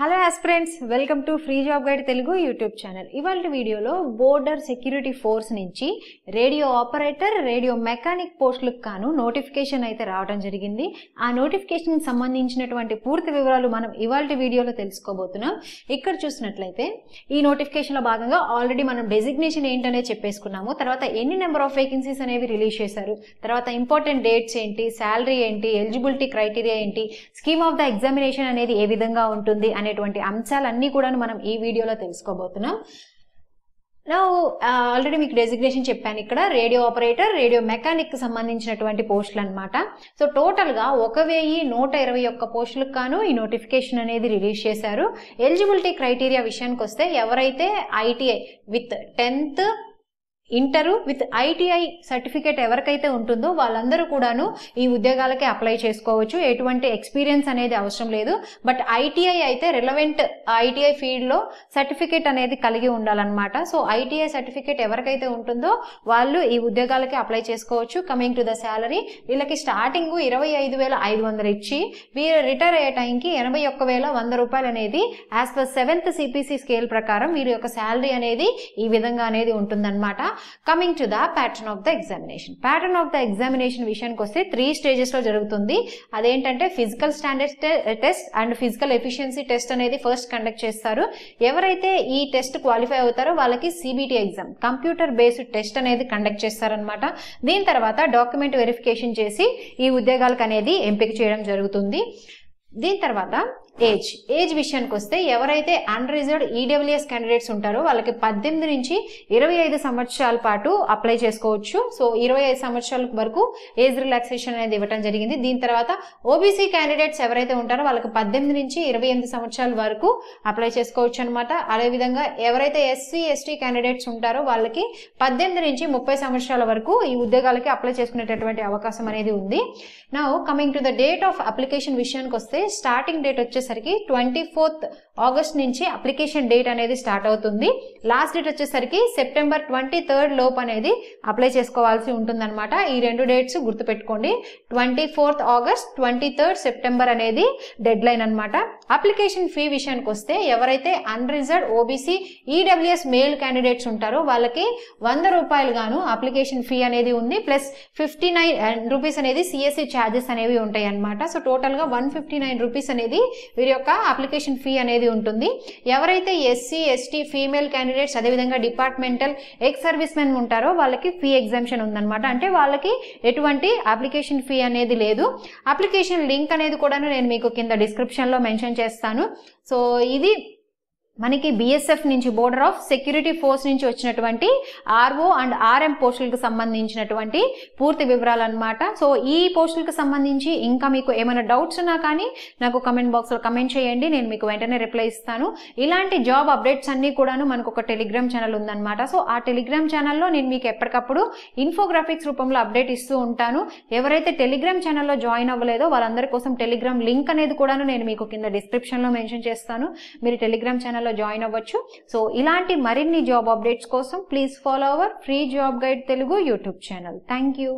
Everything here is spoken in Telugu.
Hello aspirants, welcome to free job guide Telugu YouTube channel. ఇవాళ వీడియోలో బోర్డర్ సెక్యూరిటీ ఫోర్స్ నుంచి రేడియో ఆపరేటర్, రేడియో మెకానిక్ పోస్టులకు కాను నోటిఫికేషన్ అయితే రావడం జరిగింది. ఆ నోటిఫికేషన్ సంబంధించినటువంటి పూర్తి వివరాలు మనం ఇవాళ వీడియోలో తెలుసుకోబోతున్నాం. ఇక్కడ చూసినట్లయితే ఈ నోటిఫికేషన్లో భాగంగా ఆల్రెడీ మనం డెసిగ్నేషన్ ఏంటనే చెప్పేసుకున్నాము. తర్వాత ఎన్ని నెంబర్ ఆఫ్ వేకెన్సీస్ అనేవి రిలీజ్ చేశారు, తర్వాత ఇంపార్టెంట్ డేట్స్ ఏంటి, శాలరీ ఏంటి, ఎలిజిబిలిటీ క్రైటీరియా ఏంటి, స్కీమ్ ఆఫ్ ద ఎగ్జామినేషన్ అనేది ఏ విధంగా ఉంటుంది అనేటువంటి అంశాలన్నీ కూడా మనం ఈ వీడియోలో తెలుసుకోబోతున్నాం. ఆల్రెడీ మీకు డెసిగ్నేషన్ చెప్పాను. ఇక్కడ రేడియో ఆపరేటర్, రేడియో మెకానిక్ కి సంబంధించినటువంటి పోస్టులు అనమాట. సో టోటల్ గా 1121 పోస్టులకు కాను ఈ నోటిఫికేషన్ అనేది రిలీజ్ చేశారు. ఎలిజిబిలిటీ క్రైటీరియా విషయానికి వస్తే ఎవరైతే ITI with 10th inter with ITI certificate ఎవరికైతే ఉంటుందో వాళ్ళందరూ కూడాను ఈ ఉద్యోగాలకి అప్లై చేసుకోవచ్చు. ఎటువంటి ఎక్స్పీరియన్స్ అనేది అవసరం లేదు. బట్ ఐటీఐ అయితే రిలవెంట్ ఐటీఐ ఫీల్డ్ లో సర్టిఫికేట్ అనేది కలిగి ఉండాలన్నమాట. సో ఐటీఐ సర్టిఫికేట్ ఎవరికైతే ఉంటుందో వాళ్ళు ఈ ఉద్యోగాలకి అప్లై చేసుకోవచ్చు. కమింగ్ టు ద శాలరీ, వీళ్ళకి స్టార్టింగ్ 25,500 ఇచ్చి వీరు రిటైర్ అయ్యే టైంకి 81,100 రూపాయలు అనేది as per 7th CPC scale ప్రకారం వీరి యొక్క శాలరీ అనేది ఈ విధంగా అనేది ఉంటుందన్నమాట. Coming to the pattern of the examination. Pattern of the examination విషయానికి వస్తే 3 స్టేజెస్ లో జరుగుతుంది. అదేంటంటే physical standards test and physical efficiency test అనేది ఫస్ట్ కండక్ట్ చేస్తారు. ఎవరైతే ఈ టెస్ట్ క్వాలిఫై అవుతారో వాళ్ళకి CBT exam, computer based test అనేది కండక్ట్ చేస్తారనమాట. దీని తర్వాత డాక్యుమెంట్ వెరిఫికేషన్ చేసి ఈ ఉద్యోగాలకు అనేది ఎంపిక చేయడం జరుగుతుంది. దీని తర్వాత ఏజ్ విషయానికి వస్తే ఎవరైతే అన్రిజర్వ్డ్ ఈడబ్ల్యూఎస్ క్యాండిడేట్స్ ఉంటారో వాళ్ళకి 18 నుంచి 25 సంవత్సరాల పాటు అప్లై చేసుకోవచ్చు. సో 25 సంవత్సరాల వరకు ఏజ్ రిలాక్సేషన్ అనేది ఇవ్వడం జరిగింది. దీని తర్వాత ఓబీసీ క్యాండిడేట్స్ ఎవరైతే ఉంటారో వాళ్ళకి 18 నుంచి 28 సంవత్సరాల వరకు అప్లై చేసుకోవచ్చు అనమాట. అదేవిధంగా ఎవరైతే SC/ST క్యాండిడేట్స్ ఉంటారో వాళ్ళకి 18 నుంచి 30 సంవత్సరాల వరకు ఈ ఉద్యోగాలకి అప్లై చేసుకునేటటువంటి అవకాశం అనేది ఉంది. Now coming to the date of application విషయానికి వస్తే స్టార్టింగ్ డేట్ వచ్చేసరికి 24th ఆగస్ట్ నుంచి అప్లికేషన్ డేట్ అనేది స్టార్ట్ అవుతుంది. లాస్ట్ డేట్ వచ్చేసరికి సెప్టెంబర్ 23rd లోపు అనేది అప్లై చేసుకోవాల్సి ఉంటుందన్నమాట. ఈ 2 డేట్స్ గుర్తుపెట్టుకోండి. 24th ఆగస్ట్, 23rd సెప్టెంబర్ అనేది డెడ్ లైన్ అనమాట. అప్లికేషన్ ఫీ విషయానికి వస్తే ఎవరైతే unreserved OBC EWS male candidates ఉంటారో వాళ్ళకి 100 రూపాయలు గాను అప్లికేషన్ ఫీ అనేది ఉంది. ప్లస్ 59 రూపీస్ అనేది CSC ఛార్జెస్ అనేవి ఉంటాయి అనమాట. సో టోటల్ గా 159 రూపీస్ అనేది వీరి యొక్క అప్లికేషన్ ఫీ అనేది ఉంటుంది. ఎవరైతే SC/ST ఫీమేల్ క్యాండిడేట్స్ అదేవిధంగా డిపార్ట్మెంటల్ ఎక్స్ సర్వీస్ మెన్ ఉంటారో వాళ్ళకి ఫీ ఎగ్జామ్షన్ ఉందన్నమాట. అంటే వాళ్ళకి ఎటువంటి అప్లికేషన్ ఫీ అనేది లేదు. అప్లికేషన్ లింక్ అనేది కూడా నేను మీకు కింద డిస్క్రిప్షన్ లో మెన్షన్ చేస్తాను. సో ఇది మనకి BSF నుంచి, బోర్డర్ ఆఫ్ సెక్యూరిటీ ఫోర్స్ నుంచి వచ్చినటువంటి RO అండ్ RM పోస్టులకు సంబంధించినటువంటి పూర్తి వివరాలు అనమాట. సో ఈ పోస్టులకు సంబంధించి ఇంకా మీకు ఏమైనా డౌట్స్ ఉన్నా కానీ నాకు కమెంట్ బాక్స్ లో కమెంట్ చేయండి. నేను మీకు వెంటనే రిప్లై ఇస్తాను. ఇలాంటి జాబ్ అప్డేట్స్ అన్ని కూడాను మనకు ఒక టెలిగ్రామ్ ఛానల్ ఉందన్నమాట. సో ఆ టెలిగ్రామ్ ఛానల్లో నేను మీకు ఎప్పటికప్పుడు ఇన్ఫోగ్రాఫిక్స్ రూపంలో అప్డేట్ ఇస్తూ ఉంటాను. ఎవరైతే టెలిగ్రామ్ ఛానల్లో జాయిన్ అవ్వలేదో వాళ్ళందరి కోసం టెలిగ్రామ్ లింక్ అనేది కూడాను నేను మీకు కింద డిస్క్రిప్షన్ లో మెన్షన్ చేస్తాను. మీరు టెలిగ్రామ్ ఛానల్ జాయిన్ అవ్వచ్చు. సో ఇలాంటి మరిన్ని జాబ్ అప్డేట్స్ కోసం please follow our free job guide Telugu YouTube channel. Thank you.